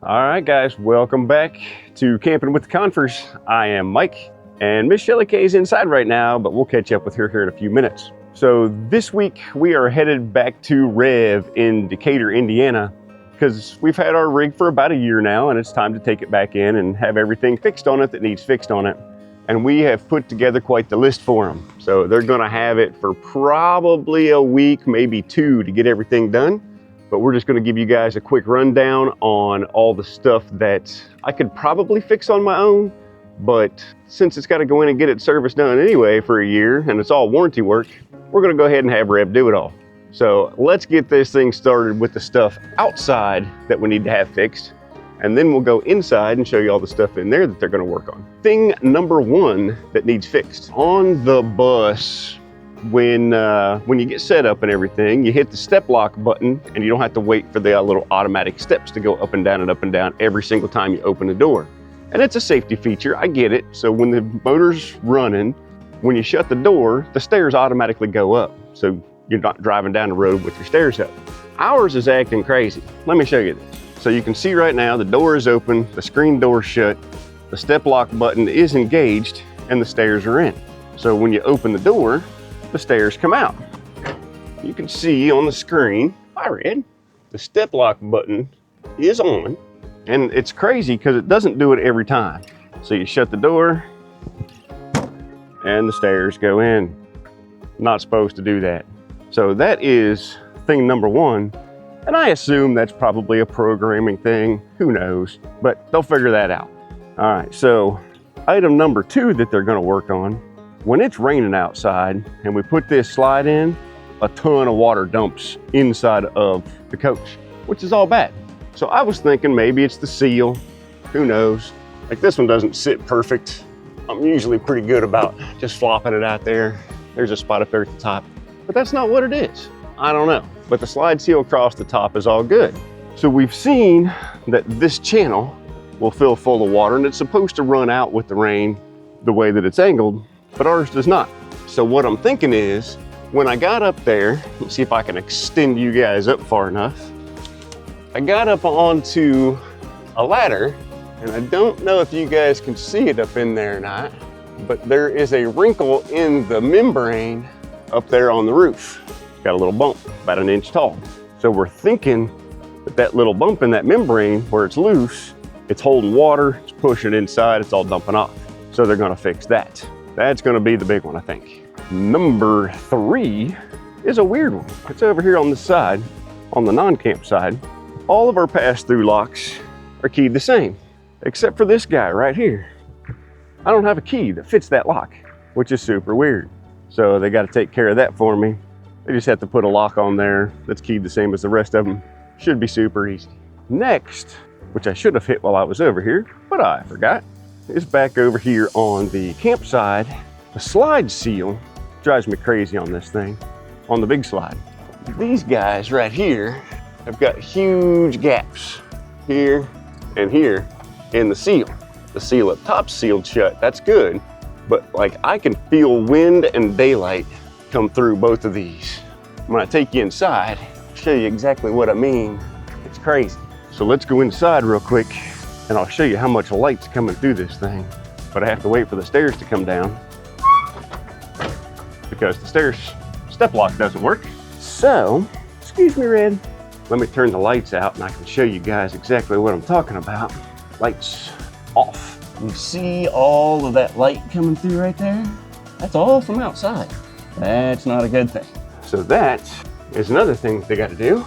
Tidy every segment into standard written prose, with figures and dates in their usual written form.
All right, guys, welcome back to Camping with the Confers. I am Mike, and Miss Shelly K is inside right now, but we'll catch up with her here in a few minutes. So this week we are headed back to REV in Decatur, Indiana, because we've had our rig for about a year now, and it's time to take it back in and have everything fixed on it that needs fixed on it. And we have put together quite the list for them. So they're gonna have it for probably a week, maybe two, to get everything done. But we're just gonna give you guys a quick rundown on all the stuff that I could probably fix on my own, but since it's gotta go in and get its service done anyway for a year, and it's all warranty work, we're gonna go ahead and have REV do it all. So let's get this thing started with the stuff outside that we need to have fixed, and then we'll go inside and show you all the stuff in there that they're gonna work on. Thing number one that needs fixed. On the bus, when you get set up and everything, you hit the step lock button and you don't have to wait for the little automatic steps to go up and down every single time you open the door. And it's a safety feature, I get it. So when the motor's running, when you shut the door, the stairs automatically go up. So you're not driving down the road with your stairs up. Ours is acting crazy. Let me show you this. So you can see right now, the door is open, the screen door shut, the step lock button is engaged, and the stairs are in. So when you open the door, the stairs come out. You can see on the screen, hi Red, the step lock button is on, and it's crazy because it doesn't do it every time. So you shut the door and the stairs go in. Not supposed to do that. So that is thing number one, and I assume that's probably a programming thing, who knows, but they'll figure that out. All right, so item number two that they're gonna work on, when it's raining outside and we put this slide in, a ton of water dumps inside of the coach, which is all bad. So I was thinking maybe it's the seal, who knows? Like this one doesn't sit perfect. I'm usually pretty good about just flopping it out there. There's a spot up there at the top, but that's not what it is. I don't know, but the slide seal across the top is all good. So we've seen that this channel will fill full of water and it's supposed to run out with the rain the way that it's angled, but ours does not. So what I'm thinking is, when I got up there, let's see if I can extend you guys up far enough. I got up onto a ladder, and I don't know if you guys can see it up in there or not, but there is a wrinkle in the membrane up there on the roof. It's got a little bump, about an inch tall. So we're thinking that that little bump in that membrane, where it's loose, it's holding water, it's pushing it inside, it's all dumping off. So they're gonna fix that. That's gonna be the big one, I think. Number three is a weird one. It's over here on this side, on the non-camp side. All of our pass-through locks are keyed the same, except for this guy right here. I don't have a key that fits that lock, which is super weird. So they gotta take care of that for me. They just have to put a lock on there that's keyed the same as the rest of them. Should be super easy. Next, which I should have hit while I was over here, but I forgot, is back over here on the campsite. The slide seal drives me crazy on this thing, on the big slide. These guys right here have got huge gaps here and here in the seal. The seal up top's sealed shut, that's good, but like I can feel wind and daylight come through both of these. When I take you inside, I'll show you exactly what I mean. It's crazy. So let's go inside real quick and I'll show you how much light's coming through this thing. But I have to wait for the stairs to come down because the stairs step lock doesn't work. So, excuse me, Red. Let me turn the lights out and I can show you guys exactly what I'm talking about. Lights off. You see all of that light coming through right there? That's all from outside. That's not a good thing. So that is another thing they got to do.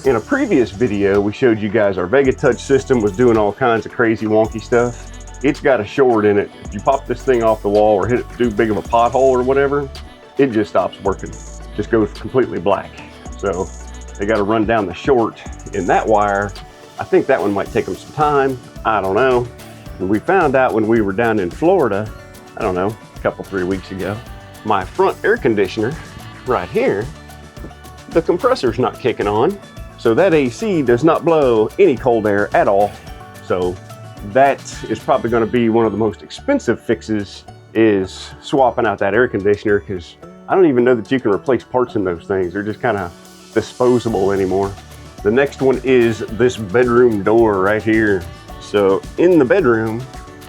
In a previous video, we showed you guys our Vega Touch system was doing all kinds of crazy wonky stuff. It's got a short in it. If you pop this thing off the wall or hit it too big of a pothole or whatever, it just stops working. Just goes completely black. So they got to run down the short in that wire. I think that one might take them some time. I don't know. And we found out when we were down in Florida, I don't know, a couple, 3 weeks ago, my front air conditioner right here, the compressor's not kicking on. So that AC does not blow any cold air at all. So that is probably going to be one of the most expensive fixes, is swapping out that air conditioner, because I don't even know that you can replace parts in those things. They're just kind of disposable anymore. The next one is this bedroom door right here. So in the bedroom,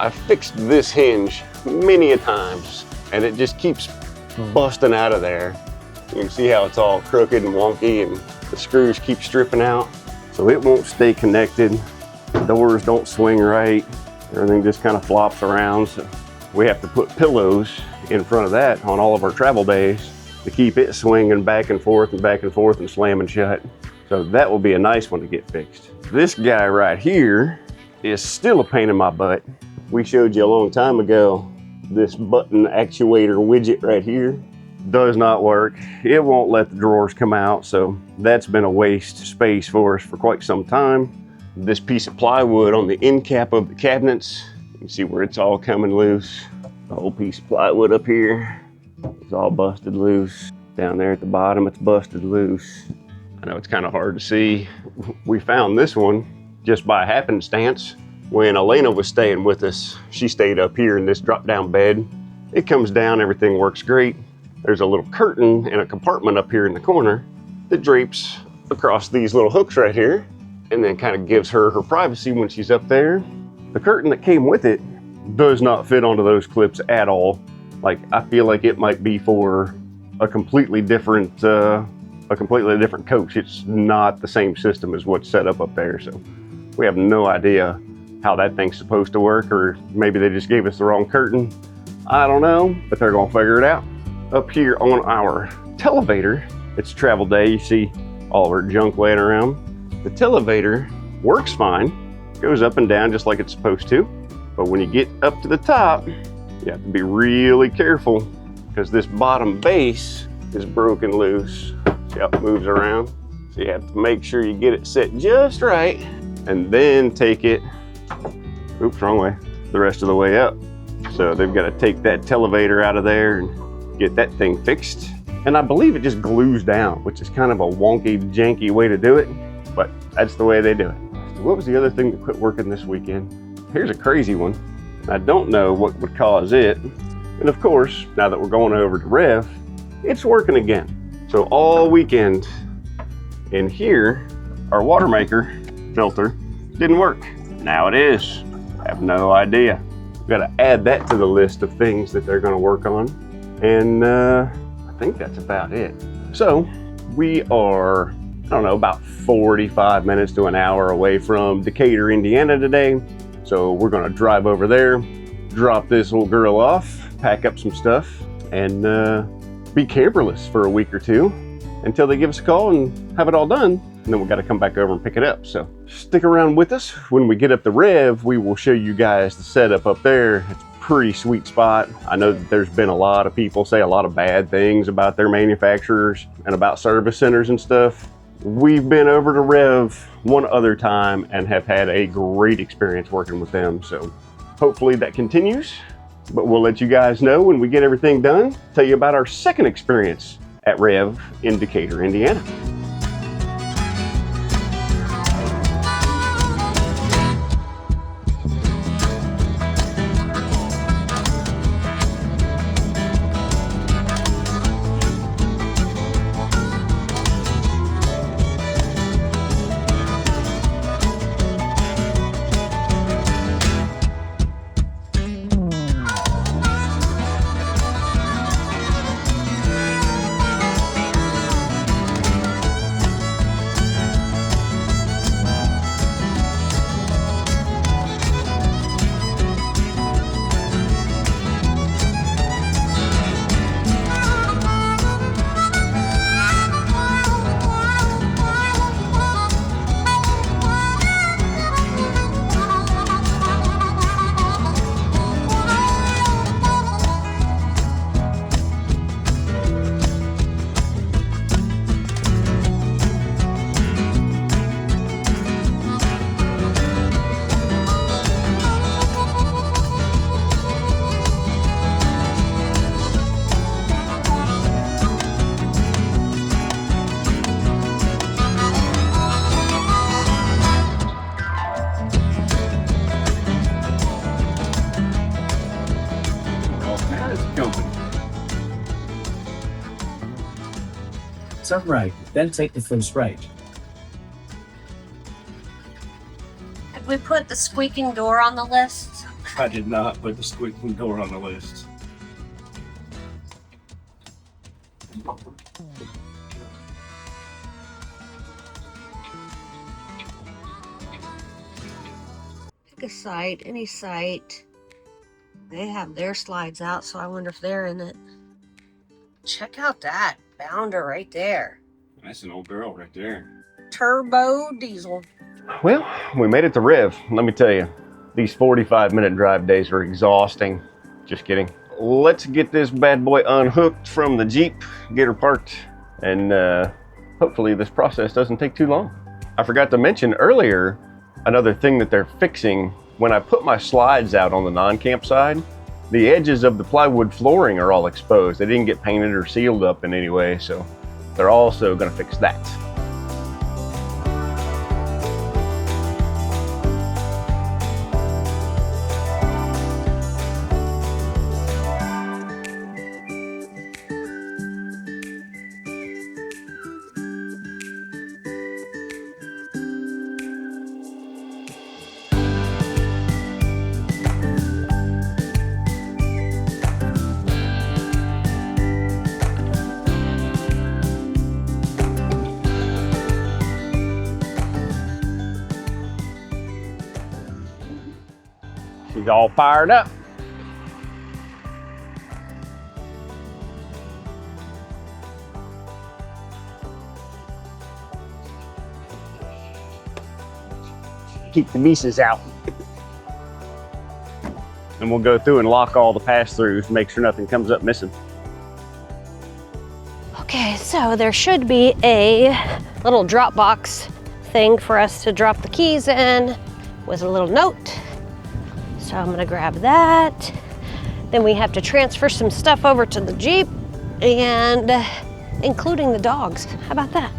I fixed this hinge many a times and it just keeps busting out of there. You can see how it's all crooked and wonky and the screws keep stripping out. So it won't stay connected. The doors don't swing right. Everything just kind of flops around. So we have to put pillows in front of that on all of our travel days to keep it swinging back and forth and slamming shut. So that will be a nice one to get fixed. This guy right here is still a pain in my butt. We showed you a long time ago, this button actuator widget right here does not work. It won't let the drawers come out, so that's been a waste of space for us for quite some time. This piece of plywood on the end cap of the cabinets, you can see where it's all coming loose. The whole piece of plywood up here is all busted loose. Down there at the bottom, it's busted loose. I know it's kind of hard to see. We found this one just by happenstance. When Elena was staying with us, she stayed up here in this drop-down bed. It comes down, everything works great. There's a little curtain and a compartment up here in the corner that drapes across these little hooks right here and then kind of gives her privacy when she's up there. The curtain that came with it does not fit onto those clips at all. Like, I feel like it might be for a completely different coach. It's not the same system as what's set up there. So we have no idea how that thing's supposed to work, or maybe they just gave us the wrong curtain. I don't know, but they're gonna figure it out. Up here on our televator, it's travel day. You see all of our junk laying around. The televator works fine, goes up and down just like it's supposed to. But when you get up to the top, you have to be really careful because this bottom base is broken loose. See how it moves around? So you have to make sure you get it set just right and then take it, oops, wrong way, the rest of the way up. So they've got to take that televator out of there and get that thing fixed. And I believe it just glues down, which is kind of a wonky, janky way to do it, but that's the way they do it. So what was the other thing that quit working this weekend? Here's a crazy one. I don't know what would cause it. And of course, now that we're going over to REV, it's working again. So all weekend in here, our water maker filter didn't work. Now it is. I have no idea. We've got to add that to the list of things that they're going to work on. And I think that's about it. So we are, I don't know, about 45 minutes to an hour away from Decatur, Indiana today. So we're going to drive over there, drop this little girl off, pack up some stuff, and be camperless for a week or two until they give us a call and have it all done. And then we've got to come back over and pick it up. So stick around with us. When we get up the REV, we will show you guys the setup up there. It's a pretty sweet spot. I know that there's been a lot of people say a lot of bad things about their manufacturers and about service centers and stuff. We've been over to REV one other time and have had a great experience working with them. So hopefully that continues, but we'll let you guys know when we get everything done. Tell you about our second experience at REV in Decatur, Indiana. Turn right, then take the first right. Did we put the squeaking door on the list? I did not put the squeaking door on the list. Pick a site, any site. They have their slides out, so I wonder if they're in it. Check out that bounder right there. That's an old barrel right there. Turbo diesel. Well, we made it to REV. Let me tell you, these 45-minute drive days are exhausting. Just kidding. Let's get this bad boy unhooked from the Jeep, get her parked, and hopefully this process doesn't take too long. I forgot to mention earlier, another thing that they're fixing, when I put my slides out on the non-camp side, the edges of the plywood flooring are all exposed. They didn't get painted or sealed up in any way, so they're also gonna fix that. She's all fired up. Keep the mices out. And we'll go through and lock all the pass-throughs, make sure nothing comes up missing. Okay, so there should be a little drop box thing for us to drop the keys in with a little note. So I'm gonna grab that. Then we have to transfer some stuff over to the Jeep, and including the dogs. How about that?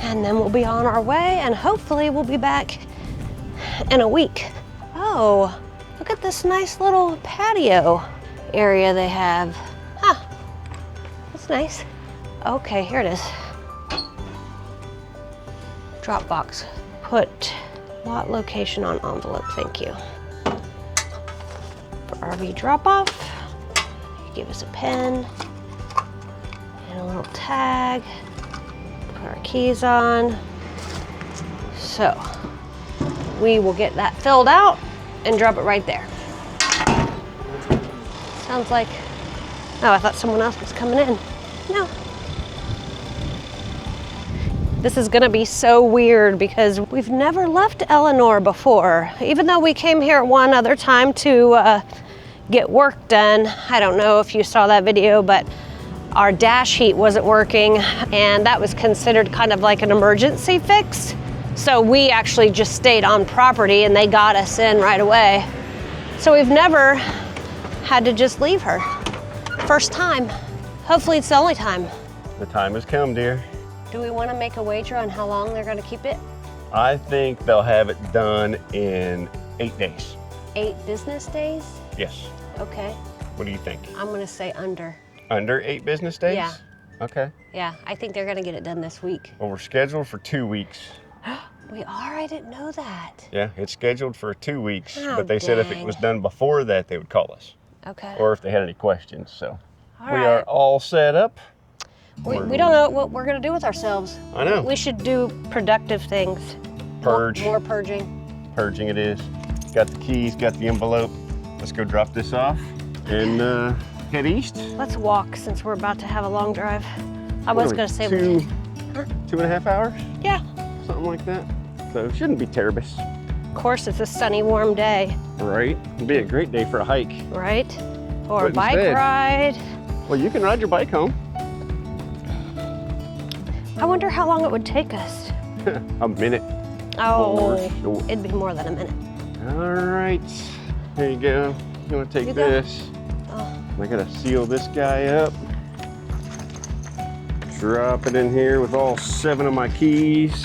And then we'll be on our way, and hopefully we'll be back in a week. Oh, look at this nice little patio area they have. Huh, that's nice. Okay, here it is. Dropbox. Put lot location on envelope, thank you. For RV drop off, give us a pen and a little tag. Put our keys on. So we will get that filled out and drop it right there. Sounds like, oh, I thought someone else was coming in. No. This is gonna be so weird because we've never left Eleanor before. Even though we came here one other time to get work done. I don't know if you saw that video, but our dash heat wasn't working, and that was considered kind of like an emergency fix. So we actually just stayed on property and they got us in right away. So we've never had to just leave her. First time. Hopefully it's the only time. The time has come, dear. Do we want to make a wager on how long they're going to keep it? I think they'll have it done in 8 days. 8 business days? Yes. Okay. What do you think? I'm going to say under. Under 8 business days? Yeah. Okay. Yeah, I think they're going to get it done this week. Well, we're scheduled for 2 weeks. We are? I didn't know that. Yeah, it's scheduled for 2 weeks, Oh, but they said if it was done before that, they would call us. Okay. Or if they had any questions, so. All we right. are all set up. We don't know what we're going to do with ourselves. I know. We should do productive things. Purge. More purging. Purging it is. Got the keys, got the envelope. Let's go drop this off and head east. Let's walk since we're about to have a long drive. I was going to say 2.5 hours? Yeah. Something like that. So it shouldn't be terrible. Of course, it's a sunny, warm day. Right. It'd be a great day for a hike. Right? Or a But bike instead- ride. Well, you can ride your bike home. I wonder how long it would take us. A minute. Oh, For sure. it'd be more than a minute. All right. Here you go. You want to take You go. this? Oh, I gotta seal this guy up. Drop it in here with all 7 of my keys.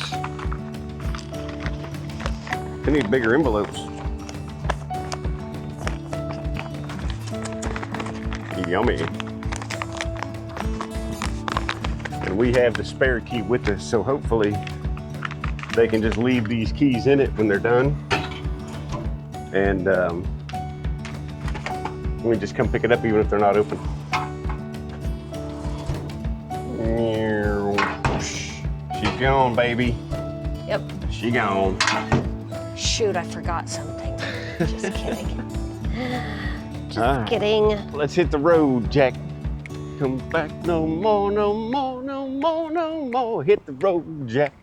I need bigger envelopes. Yummy. And we have the spare key with us, so hopefully they can just leave these keys in it when they're done. And we just come pick it up even if they're not open. She's gone, baby. Yep. She gone. Shoot, I forgot something. Just kidding. Just kidding. Let's hit the road, Jack. Come back no more, no more, no more, no more. Hit the road, Jack.